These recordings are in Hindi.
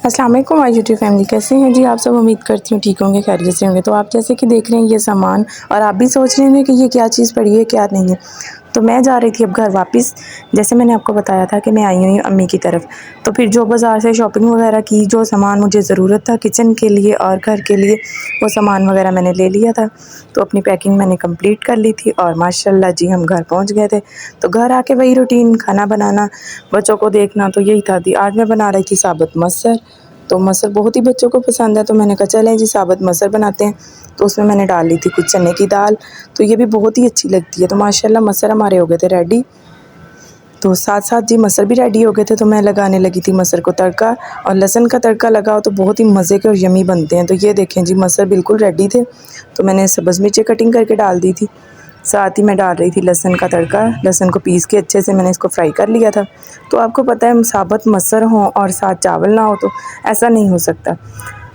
अस्सलाम वालेकुम माय यूट्यूब फैमिली, कैसे हैं जी आप सब। उम्मीद करती हूँ ठीक होंगे, खैरियत से होंगे। तो आप जैसे कि देख रहे हैं ये सामान, और आप भी सोच रहे हैं कि ये क्या चीज़ पड़ी है क्या नहीं है। तो मैं जा रही थी अब घर वापस। जैसे मैंने आपको बताया था कि मैं आई हुई अम्मी की तरफ। तो फिर जो बाज़ार से शॉपिंग वगैरह की, जो सामान मुझे ज़रूरत था किचन के लिए और घर के लिए, वो सामान वगैरह मैंने ले लिया था। तो अपनी पैकिंग मैंने कंप्लीट कर ली थी और माशाल्लाह जी हम घर पहुंच गए थे। तो घर आके वही रूटीन, खाना बनाना, बच्चों को देखना, तो यही था। आज मैं बना रही थी साबुत मसर। तो मसर बहुत ही बच्चों को पसंद है, तो मैंने कहा चलें जी साबुत मसर बनाते हैं। तो उसमें मैंने डाल ली थी कुछ चने की दाल, तो ये भी बहुत ही अच्छी लगती है। तो माशाल्लाह मसर हमारे हो गए थे रेडी। तो साथ साथ जी मसर भी रेडी हो गए थे। तो मैं लगाने लगी थी मसर को तड़का, और लहसुन का तड़का लगाओ तो बहुत ही मज़े के और यमी बनते हैं। तो ये देखें जी मसर बिल्कुल रेडी थे। तो मैंने सब्ज़ मिर्चें कटिंग करके डाल दी थी। साथ ही मैं डाल रही थी लहसुन का तड़का। लहसुन को पीस के अच्छे से मैंने इसको फ्राई कर लिया था। तो आपको पता है साबुत मसर हों और साथ चावल ना हो तो ऐसा नहीं हो सकता।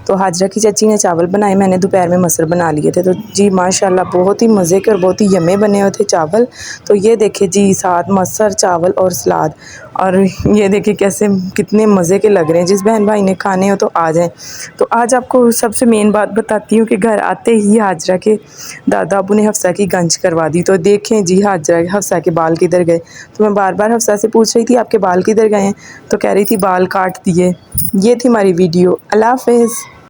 तो हाजरा की चाची ने चावल बनाए, मैंने दोपहर में मसर बना लिए थे। तो जी माशाल्लाह बहुत ही मज़े के और बहुत ही यम्मी बने हुए थे चावल। तो ये देखिए जी साथ मसर, चावल और सलाद, और ये देखिए कैसे कितने मज़े के लग रहे हैं। जिस बहन भाई ने खाने हो तो आ जाएं। तो आज आपको सबसे मेन बात बताती हूँ कि घर आते ही हाजरा के दादा अबू ने हफ्सा की गंज करवा दी। तो देखें जी हाजरा हफ्सा के बाल किधर गए। तो मैं बार बार हफ्सा से पूछ रही थी आपके बाल किधर गए हैं, तो कह रही थी बाल काट दिए। ये थी हमारी वीडियो। अल्लाह हाफ़िज़।